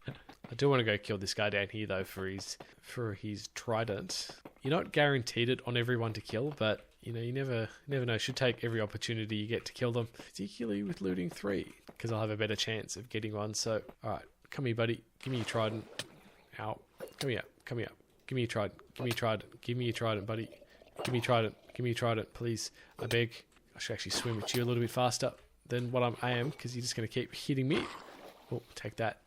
I do want to go kill this guy down here though for his trident. You're not guaranteed it on everyone to kill, but you know, you never know. Should take every opportunity you get to kill them, particularly with looting 3, because I'll have a better chance of getting one. So, all right, come here, buddy. Give me your trident. Ow. Come here. Give me your trident. Give me your trident. Give me your trident, buddy. Give me your trident. Give me your trident, please. I beg. I should actually swim with you a little bit faster than what I am, because you're just going to keep hitting me. Oh, take that.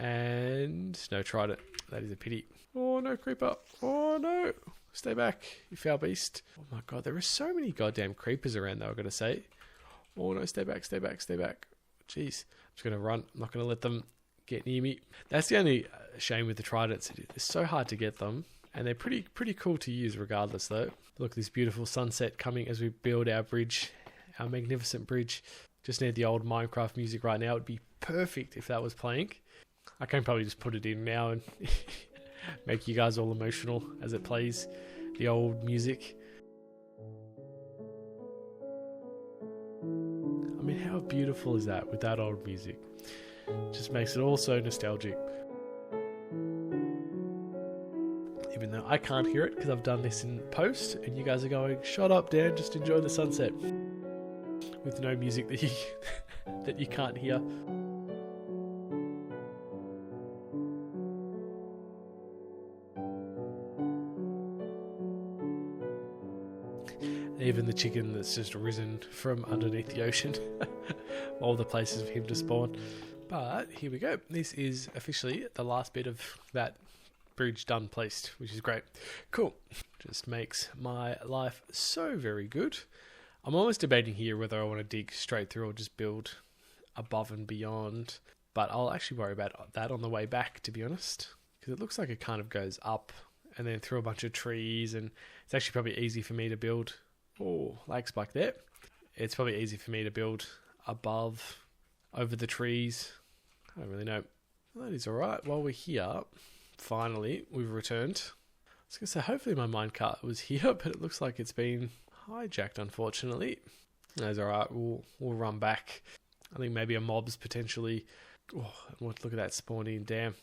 And no trident. That is a pity. Oh, no, creeper. Oh, no. Stay back, you foul beast. Oh my God, there are so many goddamn creepers around though, I've got to say. Oh no, stay back. Jeez. I'm just going to run. I'm not going to let them get near me. That's the only shame with the tridents. It's so hard to get them. And they're pretty cool to use regardless though. Look, this beautiful sunset coming as we build our bridge. Our magnificent bridge. Just near the old Minecraft music right now. It would be perfect if that was playing. I can probably just put it in now and make you guys all emotional as it plays the old music. I mean, how beautiful is that with that old music? Just makes it all so nostalgic. Even though I can't hear it because I've done this in post, and you guys are going, "Shut up, Dan, just enjoy the sunset," with no music that you that you can't hear. Even the chicken that's just risen from underneath the ocean. All the places for him to spawn. But here we go. This is officially the last bit of that bridge done placed, which is great. Cool. Just makes my life so very good. I'm almost debating here whether I want to dig straight through or just build above and beyond. But I'll actually worry about that on the way back, to be honest. Because it looks like it kind of goes up and then through a bunch of trees. And it's actually probably easy for me to build... Oh, lakes back there. It's probably easy for me to build above, over the trees. I don't really know. That is alright. While we're here, finally, we've returned. I was going to say, hopefully my minecart was here, but it looks like it's been hijacked, unfortunately. That's alright. We'll run back. I think maybe a mob's potentially... Oh, look at that spawning. Damn.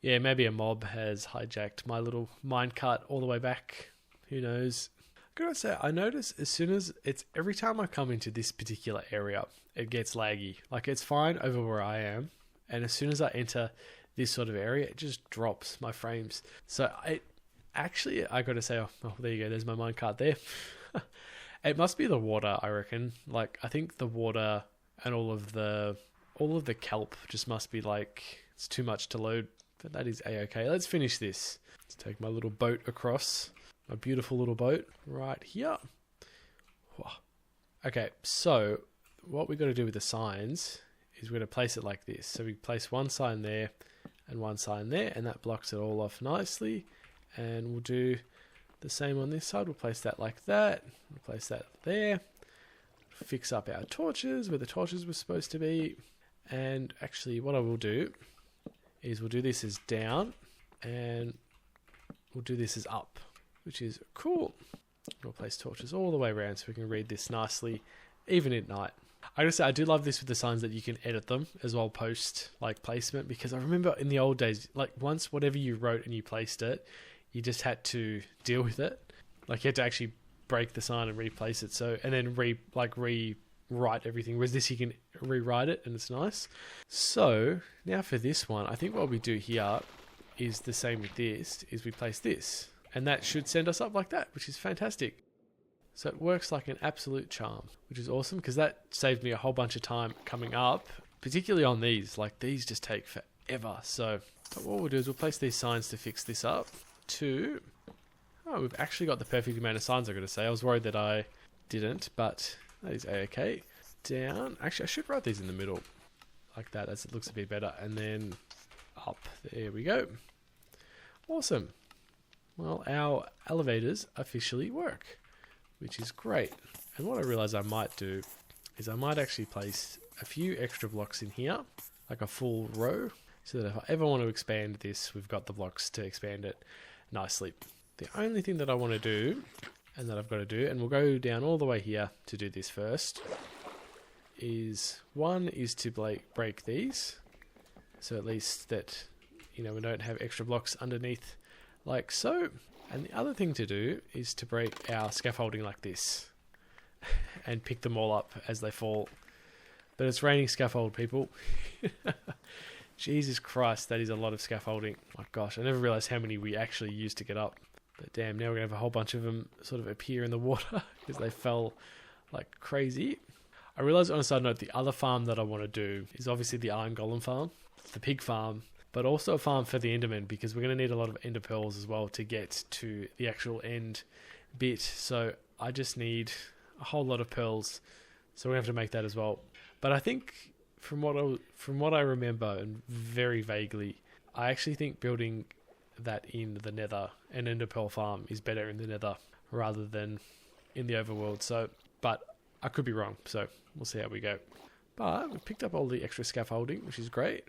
Yeah, maybe a mob has hijacked my little minecart all the way back. Who knows? Gotta say, I notice as soon as every time I come into this particular area, it gets laggy. Like, it's fine over where I am, and as soon as I enter this sort of area, it just drops my frames. So I gotta say, oh, there you go, there's my minecart there. It must be the water, I reckon. Like, I think the water and all of the kelp just must be like, it's too much to load. But that is a-okay. Let's finish this. Let's take my little boat across. A beautiful little boat right here. Okay, so what we've got to do with the signs is we're going to place it like this. So we place one sign there and one sign there, and that blocks it all off nicely. And we'll do the same on this side. We'll place that like that. We'll place that there. Fix up our torches where the torches were supposed to be. And actually what I will do is we'll do this as down, and we'll do this as up, which is cool. We'll place torches all the way around so we can read this nicely, even at night. I gotta say, I do love this with the signs that you can edit them as well post like placement, because I remember in the old days, like once whatever you wrote and you placed it, you just had to deal with it. Like you had to actually break the sign and replace it. So, and then rewrite everything. Whereas this, you can rewrite it and it's nice. So now for this one, I think what we do here is the same with this, is we place this. And that should send us up like that, which is fantastic. So it works like an absolute charm, which is awesome, because that saved me a whole bunch of time coming up, particularly on these. Like, these just take forever. So what we'll do is we'll place these signs to fix this up. Oh, we've actually got the perfect amount of signs, I've got to say. I was worried that I didn't, but that is a-okay. Down. Actually, I should write these in the middle like that, as it looks a bit better. And then up. There we go. Awesome. Well, our elevators officially work, which is great. And what I realize I might do is I might actually place a few extra blocks in here, like a full row, so that if I ever want to expand this, we've got the blocks to expand it nicely. The only thing that I want to do, and that I've got to do, and we'll go down all the way here to do this first, is to break these, so at least that, we don't have extra blocks underneath like so. And the other thing to do is to break our scaffolding like this and pick them all up as they fall. But it's raining scaffold, people. Jesus Christ, that is a lot of scaffolding. My gosh, I never realized how many we actually used to get up. But damn, now we're going to have a whole bunch of them sort of appear in the water because they fell like crazy. I realized, on a side note, the other farm that I want to do is obviously the iron golem farm, the pig farm, but also a farm for the endermen, because we're going to need a lot of ender pearls as well to get to the actual end bit. So I just need a whole lot of pearls, so we're going to have to make that as well. But I think from what I remember, and very vaguely, I actually think building that in the nether, an ender pearl farm, is better in the nether rather than in the overworld. So, but I could be wrong, so we'll see how we go. But we picked up all the extra scaffolding, which is great.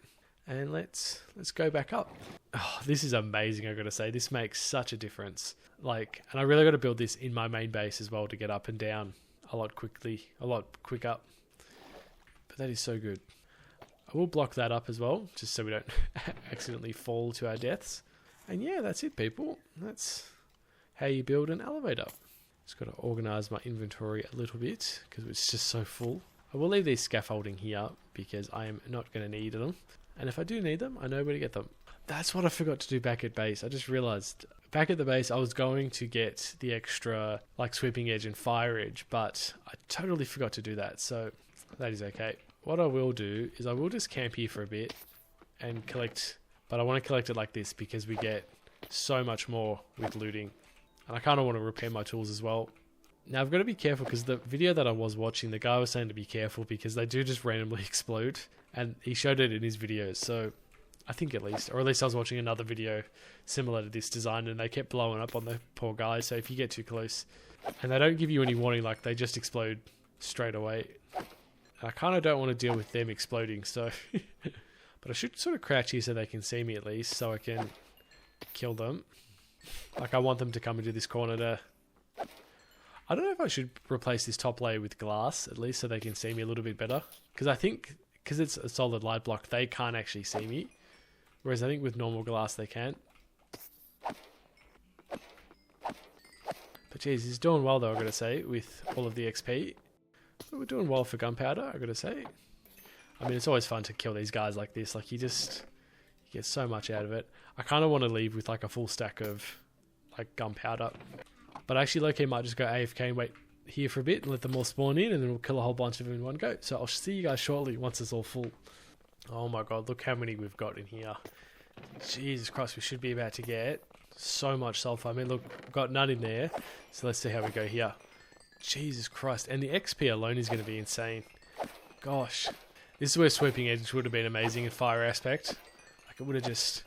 And let's go back up. Oh, this is amazing, I've got to say. This makes such a difference. Like, and I really got to build this in my main base as well to get up and down a lot quicker. But that is so good. I will block that up as well, just so we don't accidentally fall to our deaths. And yeah, that's it, people. That's how you build an elevator. Just got to organize my inventory a little bit because it's just so full. I will leave these scaffolding here because I am not going to need them. And if I do need them, I know where to get them. That's what I forgot to do back at base. I just realized back at the base, I was going to get the extra like sweeping edge and fire edge, but I totally forgot to do that. So that is okay. What I will do is I will just camp here for a bit and collect, but I want to collect it like this because we get so much more with looting. And I kind of want to repair my tools as well. Now I've got to be careful because the video that I was watching, the guy was saying to be careful because they do just randomly explode. And he showed it in his videos, so I think at least, or at least I was watching another video similar to this design and they kept blowing up on the poor guy. So if you get too close, and they don't give you any warning, like they just explode straight away. And I kind of don't want to deal with them exploding, so but I should sort of crouch here so they can see me at least, so I can kill them. Like I want them to come into this corner to... I don't know if I should replace this top layer with glass at least so they can see me a little bit better, because I think because it's a solid light block they can't actually see me, whereas I think with normal glass they can. But geez, he's doing well though, I've got to say, with all of the XP. But we're doing well for gunpowder, I've got to say. I mean, it's always fun to kill these guys like this. Like, you get so much out of it. I kind of want to leave with, like, a full stack of, like, gunpowder. But actually, low-key might just go AFK and wait here for a bit and let them all spawn in, and then we'll kill a whole bunch of them in one go. So I'll see you guys shortly once it's all full. Oh my god, look how many we've got in here. Jesus Christ, we should be about to get so much sulfur. I mean, look, we've got none in there. So let's see how we go here. Jesus Christ. And the XP alone is going to be insane. Gosh. This is where sweeping edge would have been amazing in fire aspect. Like, it would have just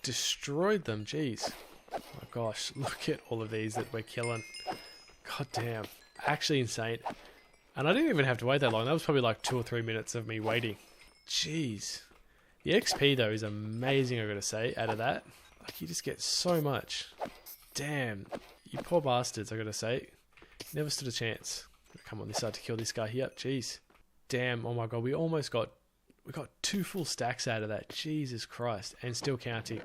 destroyed them. Jeez. Oh my gosh. Look at all of these that we're killing. God damn. Actually insane. And I didn't even have to wait that long. That was probably like 2 or 3 minutes of me waiting. Jeez. The XP though is amazing, I've got to say, out of that. Like, you just get so much. Damn. You poor bastards, I've got to say. Never stood a chance. Come on this side to kill this guy here. Jeez. Damn. Oh my god. We got 2 full stacks out of that. Jesus Christ. And still counting.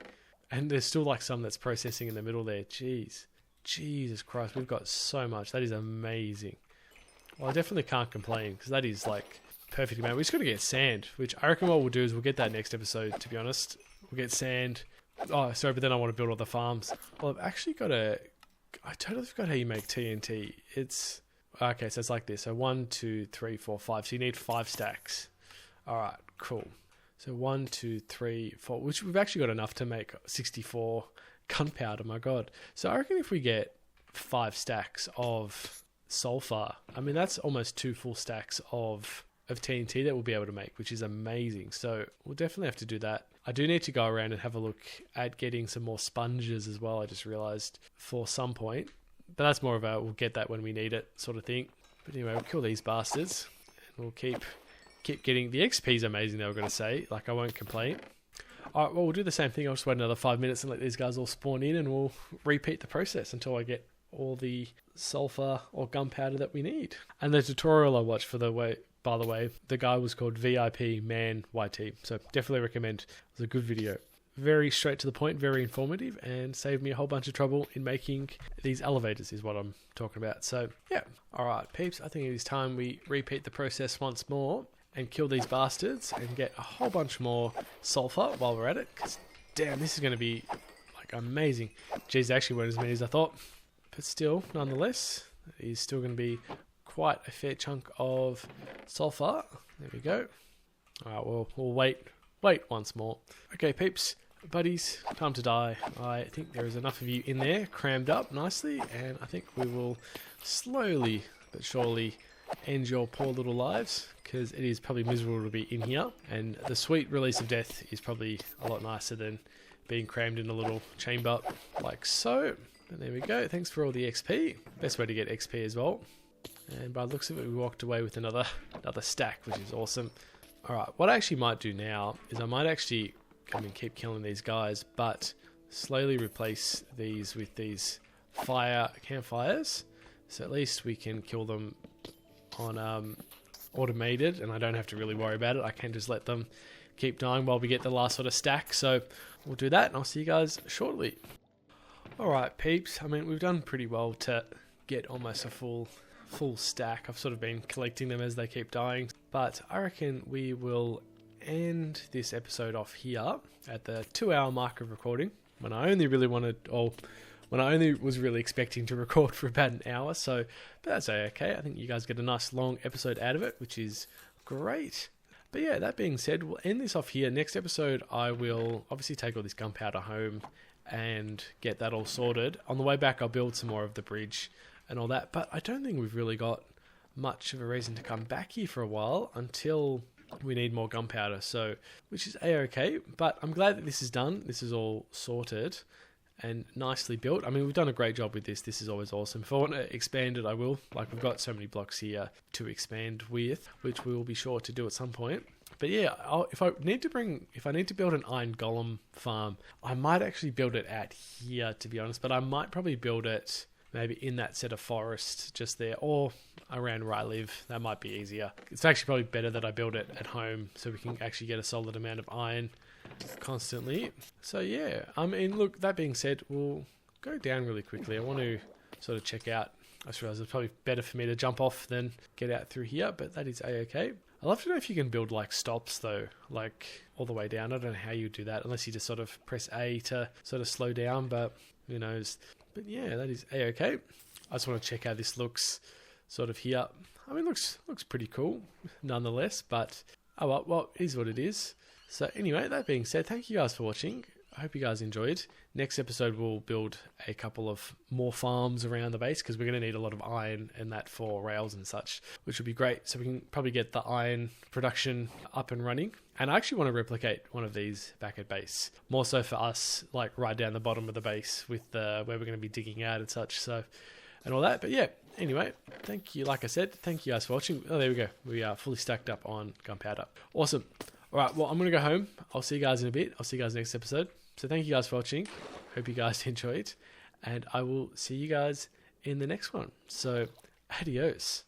And there's still like some that's processing in the middle there. Jeez. Jesus Christ. We've got so much. That is amazing. Well, I definitely can't complain because that is like perfect amount. We just got to get sand, which I reckon what we'll do is we'll get that next episode, to be honest. We'll get sand. Oh, sorry, but then I want to build all the farms. Well, I've actually got I totally forgot how you make TNT. It's... Okay, so it's like this. So 1, 2, 3, 4, 5. So you need 5 stacks. Alright, cool. So 1, 2, 3, 4. Which we've actually got enough to make 64 gunpowder, my god. So I reckon if we get 5 stacks of sulfur, I mean, that's almost 2 full stacks of TNT that we'll be able to make, which is amazing. So we'll definitely have to do that. I do need to go around and have a look at getting some more sponges as well, I just realised, for some point. But that's more of a, we'll get that when we need it sort of thing. But anyway, we'll kill these bastards. And we'll keep getting... The XP is amazing though, I've got to say. Like, I won't complain. Alright, well, we'll do the same thing. I'll just wait another 5 minutes and let these guys all spawn in, and we'll repeat the process until I get all the sulfur or gunpowder that we need. And the tutorial I watched for the way... By the way, the guy was called VIP Man YT, so definitely recommend. It was a good video. Very straight to the point, very informative, and saved me a whole bunch of trouble in making these elevators is what I'm talking about. So, yeah. Alright, peeps, I think it is time we repeat the process once more and kill these bastards and get a whole bunch more sulfur while we're at it, because damn, this is going to be like amazing. Geez, actually weren't as many as I thought, but still, nonetheless, it is still going to be quite a fair chunk of sulfur. There we go. Alright, well, we'll wait once more. Okay, peeps, buddies, time to die. I think there is enough of you in there, crammed up nicely, and I think we will slowly but surely end your poor little lives, because it is probably miserable to be in here, and the sweet release of death is probably a lot nicer than being crammed in a little chamber like so. And there we go. Thanks for all the XP. Best way to get XP as well. And by the looks of it, we walked away with another stack, which is awesome. Alright, what I actually might do now is I might actually keep killing these guys, but slowly replace these with these campfires. So at least we can kill them on automated, and I don't have to really worry about it. I can just let them keep dying while we get the last sort of stack. So we'll do that, and I'll see you guys shortly. Alright peeps, we've done pretty well to get almost a full stack. I've sort of been collecting them as they keep dying, but I reckon we will end this episode off here at the 2-hour mark of recording, when I only was really expecting to record for about an hour. So, but that's okay. I think you guys get a nice long episode out of it, which is great. But yeah, that being said, we'll end this off here. Next episode, I will obviously take all this gunpowder home and get that all sorted. On the way back, I'll build some more of the bridge and all that, but I don't think we've really got much of a reason to come back here for a while until we need more gunpowder, so which is a-okay. But I'm glad that this is done. This is all sorted and nicely built. We've done a great job with this. This is always awesome. If I want to expand it, I will. We've got so many blocks here to expand with, which we will be sure to do at some point. But yeah, if I need to build an iron golem farm, I might actually build it out here, to be honest. But I might probably build it maybe in that set of forest just there, or around where I live. That might be easier. It's actually probably better that I build it at home, so we can actually get a solid amount of iron constantly. So yeah, look, that being said, we'll go down really quickly. I want to sort of check out. I just realised it's probably better for me to jump off than get out through here, but that is a-okay. I'd love to know if you can build like stops though, like all the way down. I don't know how you do that, unless you just sort of press A to sort of slow down, but who knows. But yeah, that is a-okay. I just want to check how this looks sort of here. Looks pretty cool nonetheless, but oh well, it is what it is. So anyway, that being said, thank you guys for watching. I hope you guys enjoyed. Next episode, we'll build a couple of more farms around the base, because we're going to need a lot of iron and that for rails and such, which would be great. So we can probably get the iron production up and running. And I actually want to replicate one of these back at base, more so for us, like right down the bottom of the base with where we're going to be digging out and such. So, and all that. But yeah, anyway, thank you. Like I said, thank you guys for watching. Oh, there we go. We are fully stacked up on gunpowder. Awesome. All right, well, I'm going to go home. I'll see you guys in a bit. I'll see you guys next episode. So thank you guys for watching. Hope you guys enjoyed. And I will see you guys in the next one. So adios.